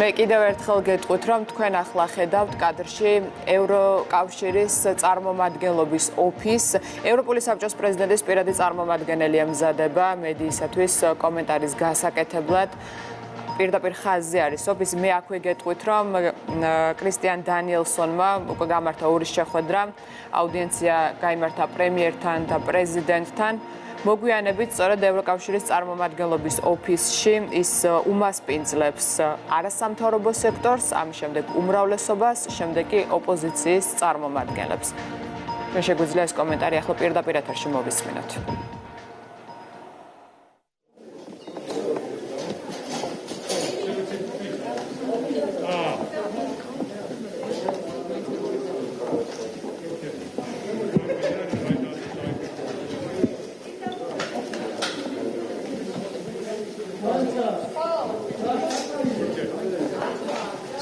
მე კიდევ ერთხელ გეტყვით, რომ თქვენ ახლა ხედავთ კადრში ევროკავშირის წარმომადგენლობის ოფისს. ევროპული საბჭოს პრეზიდენტის პირადი წარმომადგენელი ემზადება მედიისათვის კომენტარის გასაკეთებლად. პირდაპირ ხაზზე არის ოფისი. მე აქვე გეტყვით, რომ კრისტიან დანიელსონმა უკვე გამართა ურის შეხვედრა, აუდიენცია გაიმართა პრემიერთან და პრეზიდენტთან. მოგვიანებით სწორედ ევროკავშირის წარმომადგენლობის ოფისში ის უმასპინძლებს არასამთავრობო სექტორს, ამის შემდეგ უმრავლესობას, შემდეგ კი ოპოზიციის წარმომადგენლებს. მე შეგვიძლია ეს კომენტარი ახლა პირდაპირ ეთერში მოვისმინოთ.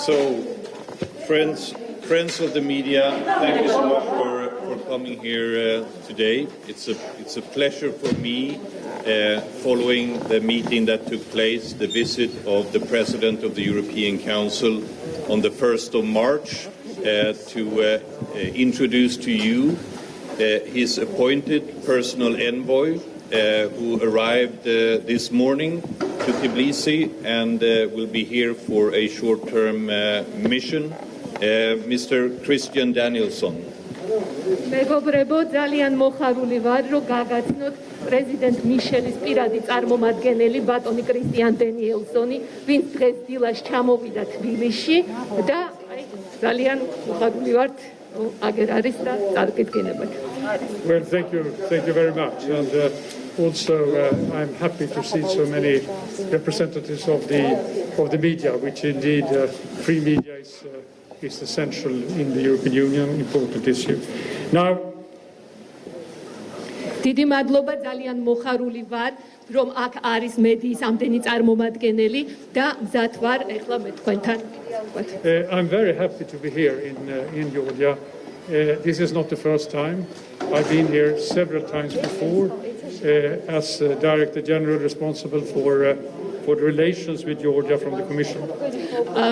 So, friends of the media, thank you so much for coming here today. It's a pleasure for me, following the meeting that took place, the visit of the President of the European Council on the 1st of March, to introduce to you his appointed personal envoy, who arrived this morning to Tbilisi and will be here for a short-term mission, Mr. Kристიან Danielson. მეგობრებო, ძალიან მოხარული ვარ, რომ გაგაცნოთ პრეზიდენტ მიშელის პირადი წარმომადგენელი ბატონი კრისტიან დანიელსონი, ვინც დღეს დილას ჩამოვიდა თბილისში და ძალიან მოხარული ვართ, აგერ არის და წარგედგენებათ. Well, thank you very much. And also, I'm happy to see so many representatives of the media, which indeed free media is essential in the European Union, important issue. Now, დიდი მადლობა, ძალიან მოხარული ვარ, რომ აქ არის მედიის ამდენი წარმომადგენელი და მზად ვარ ეხლა მე თქვენთან. I'm very happy to be here in Georgia. This is not the first time. I've been here several times before as Director General responsible for the relations with Georgia from the Commission.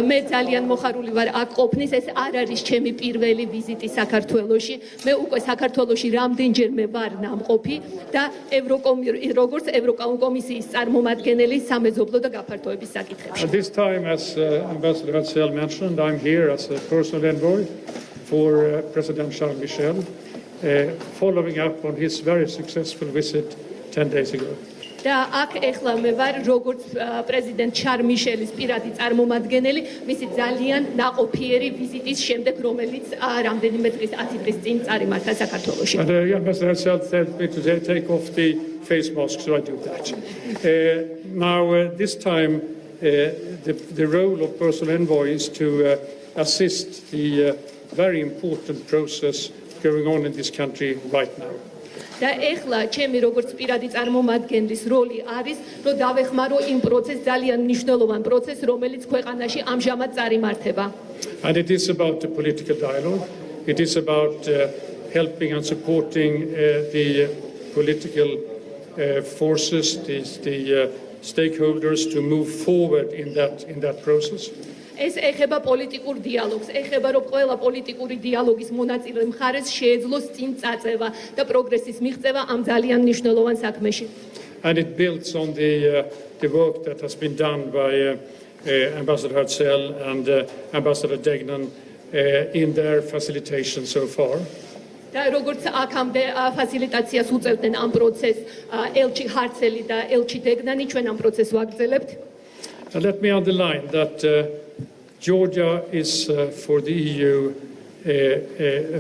მე ძალიან მოხარული ვარ აქ ყოფნის, ეს არ არის ჩემი პირველი ვიზიტი საქართველოში. მე უკვე საქართველოში რამდენჯერმე ვარ ნამყოფი და როგორც ევროკომისიის წარმომადგენელი სამეზობლო და გაფართოების საკითხებში. This time, as Ambassador Hadsel mentioned, I'm here as a personal envoy for President Charles Michel, following up on his very successful visit 10 days ago. და აქ ეხლა მე ვარ როგორც პრეზიდენტ შარ მიშელის პირადი წარმომადგენელი მისი ძალიან ნაყოფიერი ვიზიტის შემდეგ, რომელიც რამდენიმე დღის 10 დღის წინ წარიმართა საქართველოში. And Ambassador Hadsel said me to take off the face mask, so I do that. Now, this time, the role of personal envoy is to assist the very important process going on in this country right now. და ეხლა ჩემი როგორც პირადი წარმომადგენლის როლი არის, რომ დავეხმარო იმ პროცესს, ძალიან მნიშვნელოვან პროცესს, რომელიც ქვეყანაში ამჟამად წარიმართება. And it is about the political dialogue. It is about helping and supporting the political forces, the stakeholders to move forward in that process. ეს ეხება პოლიტიკურ დიალოგს, ეხება რომ ყველა პოლიტიკური დიალოგის მონაწილე მხარეს შეეძლოს წინ წაწევა და პროგრესის მიღწევა ამ ძალიან მნიშვნელოვან საქმეში. And it builds on the work that has been done by Ambassador Hadsel and Ambassador Degnan in their facilitation so far. და როგორც აქამდე ფასილიტაციას უწევდნენ ამ პროცესს ელჩი ჰარცელი და ელჩი დეგნანი, ჩვენ ამ პროცესს ვაგრძელებთ. And let me underline that Georgia is for the EU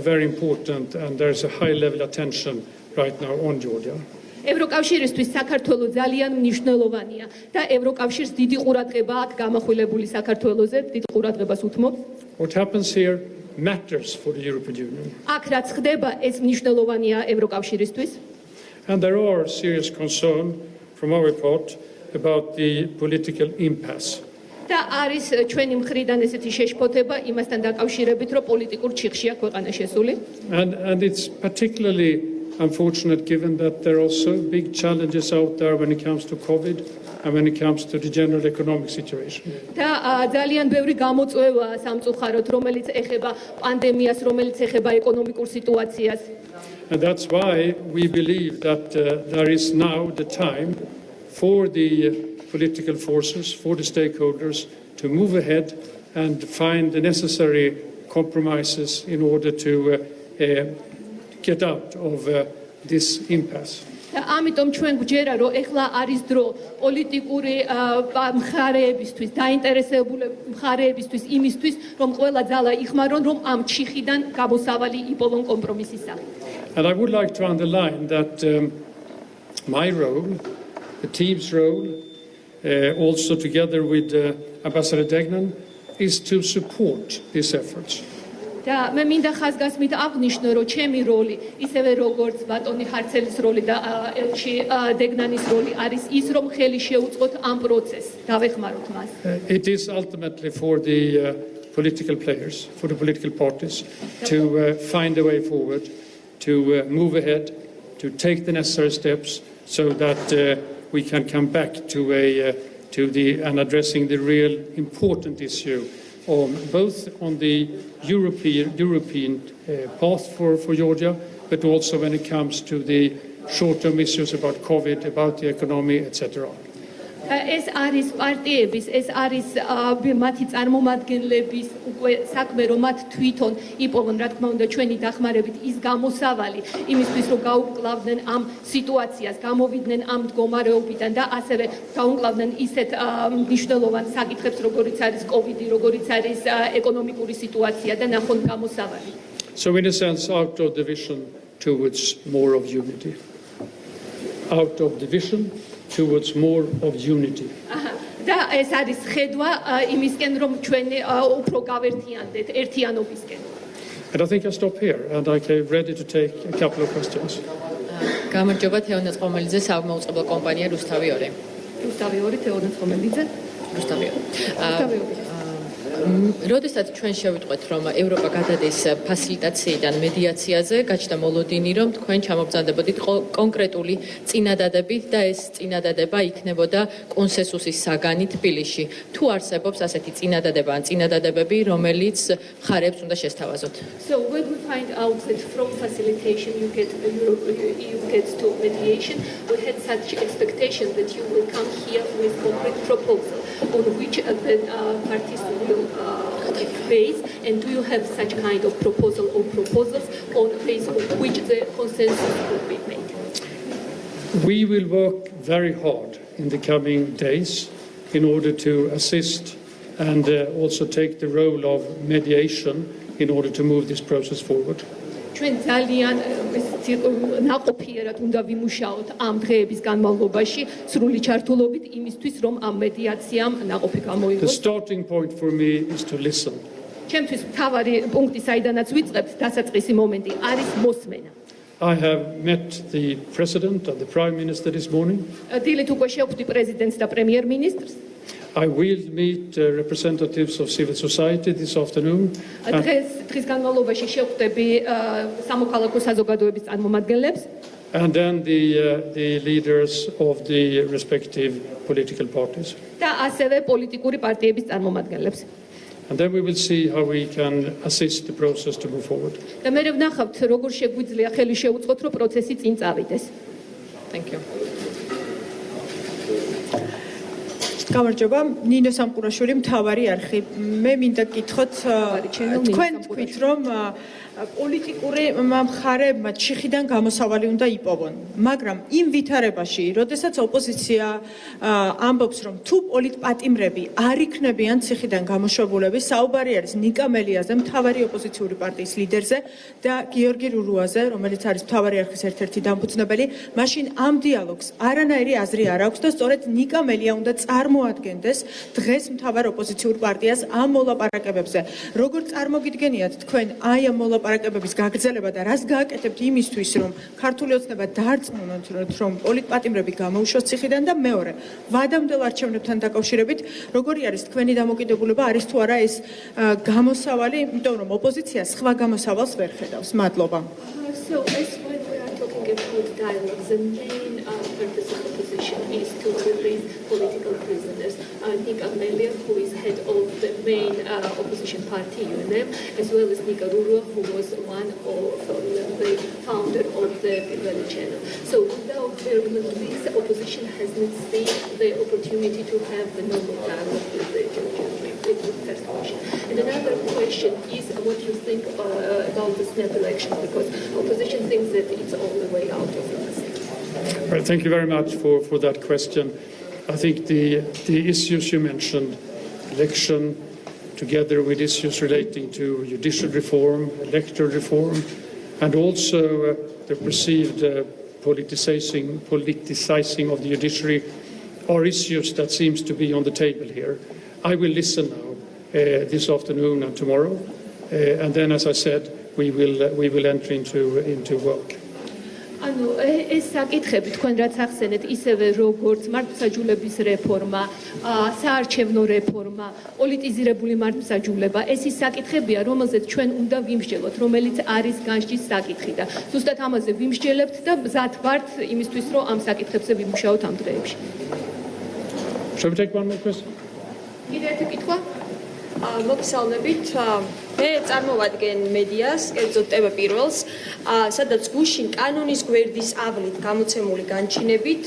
very important, and there's a high level attention right now on Georgia. ევროკავშირისთვის საქართველო ძალიან მნიშვნელოვანია და ევროკავშირს დიდი ყურადღება აქვს გამახვილებული საქართველოზე, დიდ ყურადღებას უთმობს. What happens here matters for the European Union. აქ რაც ხდება, ეს მნიშვნელოვანია ევროკავშირისთვის. And there are serious concerns from our part about the political impasse. და არის ჩვენი მხრიდან ესეთი შეშფოთება იმასთან დაკავშირებით, რომ პოლიტიკურ ჩიხშია ქვეყანა შესული. And it's particularly unfortunate given that there are so big challenges out there when it comes to COVID and when it comes to the general economic situation. და ძალიან ბევრი გამოწვევაა სამწუხაროდ, რომელიც ეხება პანდემიას, რომელიც ეხება ეკონომიკურ სიტუაციას. And that's why we believe that there is now the time for the political forces, for the stakeholders to move ahead and find the necessary compromises in order to get out of this impasse. და ამიტომ ჩვენ გვჯერა რომ ეხლა არის დრო პოლიტიკური მხარეებისთვის, დაინტერესებული მხარეებისთვის იმისთვის, რომ ყველა ძალა იხმარონ, რომ ამ ჩიხიდან გამოსავალი იპოვონ კომპრომისის სახით. And I would like to underline that my role, the team's role, also together with Ambassador Degnan, is to support these efforts. და მე მინდა ხაზგასმით აღნიშნო, რომ ჩემი როლი, ისევე როგორც ბატონი ჰარცელის როლი და ელჩი დეგნანის როლი არის ის, რომ ხელი შეუწყოთ ამ პროცესს, დავეხმაროთ მას. It is ultimately for the political players, for the political parties, to find a way forward, to move ahead, to take the necessary steps so that we can come back to and addressing the real important issue, both on the European path for Georgia, but also when it comes to the short-term issues about COVID, about the economy, etc. ეს არის პარტიების, ეს არის მათი წარმომადგენლების უკვე საქმე, რომ მათ თვითონ იპოვონ, რა თქმა უნდა, ჩვენი დახმარებით ის გამოსავალი, იმისთვის, რომ გაუკლავდნენ ამ სიტუაციას, გამოვიდნენ ამ მდგომარეობიდან და ასევე გაუკლავდნენ ისეთ მნიშვნელოვან საკითხებს, როგორიც არის COVID, როგორიც არის ეკონომიკური სიტუაცია და ნახონ გამოსავალი. So in a sense, out of division towards more of unity. Out of division towards more of unity. და ეს არის ხედვა იმისკენ, რომ ჩვენ უფრო გავერთიანდეთ ერთიანობისკენ. And I think I stop here and I'm ready to take a couple of questions. გამარჯობა, თეონე წყომელიძე, საუბრობ კომპანია რუსთავი 2. რუსთავი 2, თეონე წყომელიძე. რუსთავი 2. როდესაც ჩვენ შევიტყვეთ, რომ ევროპა გადადის ფასილიტაციიდან მედიაციაზე, გაჩნდა მოლოდინი, რომ თქვენ ჩამოგზავნებოდით კონკრეტული წინადადებით და ეს წინადადება იქნებოდა კონსენსუსის საგანი თბილისში. თუ არსებობს ასეთი წინადადება ან წინადადებები, რომელიც მხარეებს უნდა შესთავაზოთ? So when we find out that from facilitation you get to mediation, we had such expectation that you will come here with concrete proposal on which the parties will base, and do you have such kind of proposal or proposals on the basis of which the consensus will be made? We will work very hard in the coming days in order to assist and also take the role of mediation in order to move this process forward. ჩვენ ძალიან ნაყოფიერად უნდა ვიმუშაოთ ამ დღეების განმავლობაში სრული ჩართულობით იმისთვის, რომ ამ მედიაციამ ნაყოფი გამოიღოს. The starting point for me is to listen. ჩემთვის მთავარი პუნქტი, საიდანაც ვიწყებთ, დასაწყისი მომენტი არის მოსმენა. I have met the president and the prime minister this morning. დილით უკვე შევხვდი პრეზიდენტს და პრემიერ-მინისტრს. I will meet representatives of civil society this afternoon. დღის განმავლობაში შევხვდები სამოქალაქო საზოგადოების წარმომადგენლებს. And then the leaders of the respective political parties. და ასევე პოლიტიკური პარტიების წარმომადგენლებს. And then we will see how we can assist the process to move forward. და მე ვნახავთ, როგორ შეგვიძლია ხელი შეუწყოთ, რომ პროცესი წინ წავიდეს. Thank you. გამარჯობა, ნინო სამყურაშვილი, მთავარი არხი. მე მინდა გითხოთ, თქვენ თქვით, რომ პოლიტიკური მხარეებმა ჩიხიდან გამოსავალი უნდა იპოვონ, მაგრამ იმ ვითარებაში, როდესაც ოპოზიცია ამბობს, რომ თუ პოლიტპატიმრები არ იქნებიან ციხიდან გამოშვებულები, საუბარი არის ნიკა მელიაზე, მთავარი ოპოზიციური პარტიის ლიდერზე და გიორგი რურუაზე, რომელიც არის მთავარი არხის ერთ-ერთი დამფუძნებელი, მაშინ ამ დიალოგს არანაირი აზრი არ აქვს და სწორედ ნიკა მელია უნდა წარმოადგენდეს დღეს მთავარ ოპოზიციურ პარტიას ამ მოლაპარაკებებზე. როგორ წარმოგიდგენიათ თქვენ აი ამ მოლაპარაკებების გაგრძელება და რას გააკეთებთ იმისთვის, რომ ქართული ოცნება დაარწმუნოთ, რომ პოლიტპატიმრები გამოუშვას ციხიდან და მეორე, ვადამდელ არჩევნებთან დაკავშირებით, როგორი არის თქვენი დამოკიდებულება, არის თუ არა ეს გამოსავალი, იმიტომ რომ ოპოზიცია სხვა გამოსავალს ვერ ხედავს. მადლობა. So as when we are talking promoting a good dialogue. The main purpose of opposition is to release political prisoners. I think Amelia, who is head of the main opposition party, UNM, as well as Nicaragua, who was one of the founder of the Imedi channel. So without this, opposition has not seen the opportunity to have the normal dialogue with the Georgian people. First question. And another question is what you think about the snap elections, because opposition thinks that it's all the way out of it. Well, thank you very much for that question. I think the issues you mentioned, election, together with issues relating to judicial reform, electoral reform, and also the perceived politicizing of the judiciary are issues that seems to be on the table here. I will listen now this afternoon and tomorrow, and then, as I said, we will enter into work. ანუ ეს საკითხები თქვენ რაც ახსენეთ, ისევე როგორც მართლმსაჯულების რეფორმა, საარჩევნო რეფორმა, პოლიტიზირებული მართლმსაჯულება, ეს ის საკითხებია, რომელზეც ჩვენ უნდა ვიმსჯელოთ, რომელიც არის განსჯის საკითხი და ზუსტად ამაზე ვიმსჯელებთ და მზად ვართ იმისთვის, რომ ამ საკითხებზე ვიმუშაოთ ამ დღეებში. Shall we take one more question? კიდევ ერთი კითხვა? მოგესალმებით. მე წარმოვადგენ მედიას, კერძოდ TV პირველს, სადაც გუშინ კანონის გვერდის ავლით გამოცემული განჩინებით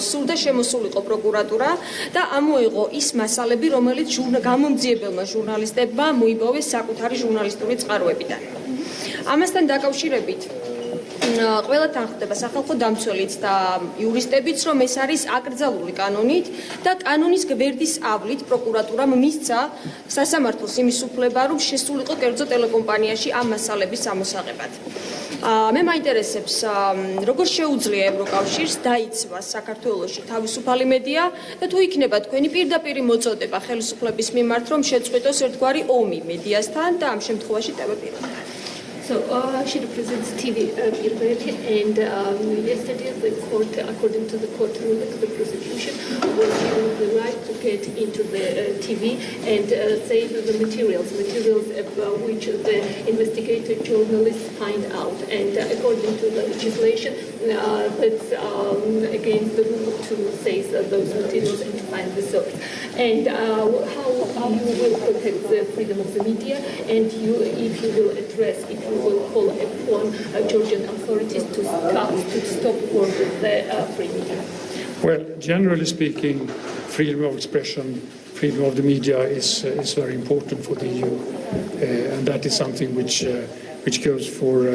სურდა შემოსულიყო პროკურატურა და ამოიღო ის მასალები, რომელიც გამომძიებელმა ჟურნალისტებმა მოიპოვეს საკუთარი ჟურნალისტური წყაროებიდან. ამასთან დაკავშირებით ყველა თანხდება სახალხო დამცველიც და იურისტებიც, რომ ეს არის აკრძალული კანონით და კანონის გვერდის ავლით პროკურატურამ მისცა სასამართლოს იმის უფლება, რომ შესულიყო კერძო ტელეკომპანიაში ამ მასალების ამოსაღებად. მე მაინტერესებს, როგორ შეუძლია ევროკავშირს დაიცვას საქართველოში თავისუფალი მედია და თუ იქნება თქვენი პირდაპირი მოწოდება ხელისუფლების მიმართ, რომ შეწყვიტოს ერთგვარი ომი მედიასთან და ამ შემთხვევაში TV პირველთან. So she represents TV Imedi, and yesterday the court, according to the court ruling, the prosecution was given the right to get into the TV and save the materials which the investigative journalists find out. And according to the legislation, that's against the rule to seize those materials and to find the source. And how you will protect the freedom of the media, and if you will address, if you will call upon Georgian authorities to stop work with the free media. Well, generally speaking, freedom of expression, freedom of the media is very important for the EU, and that is something which goes for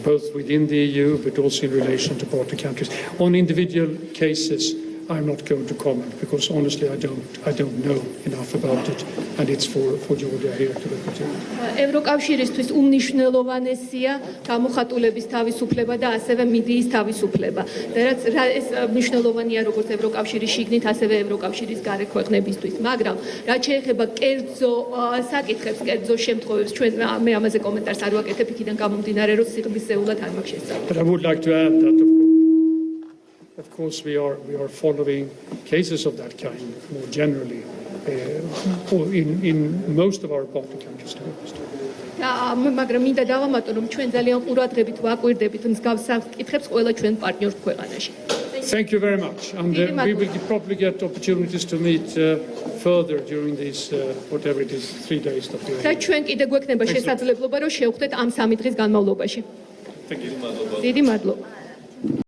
both within the EU but also in relation to partner countries. On individual cases, I'm not going to comment because honestly I don't know enough about it, and it's for Georgia here to look into. ევროკავშირისთვის უმნიშვნელოვანესია გამოხატულების თავისუფლება და ასევე მედიის თავისუფლება. და ეს მნიშვნელოვანია როგორც ევროკავშირის შიგნით, ასევე ევროკავშირის გარე ქვეყნებისთვის. მაგრამ რაც შეეხება კერძო საკითხებს, კერძო შემთხვევებს, ჩვენ მე ამაზე კომენტარს არ ვაკეთებ, იქიდან გამომდინარე, რომ სიღრმისეულად არ მაქვს შესწავლა. But I would like to add that of course we are following cases of that kind more generally in most of our partner countries. მაგრამ მინდა დავამატო, რომ ჩვენ ძალიან ყურადღებით ვაკვირდებით მსგავს საკითხებს ყველა ჩვენ პარტნიორ ქვეყანაში. Thank you very much, and we will probably get opportunities to meet further during these whatever it is 3 days that we are. და ჩვენ კიდე გვექნება შესაძლებლობა, რომ შევხვდეთ ამ 3 დღის განმავლობაში. Thank you. დიდი მადლობა.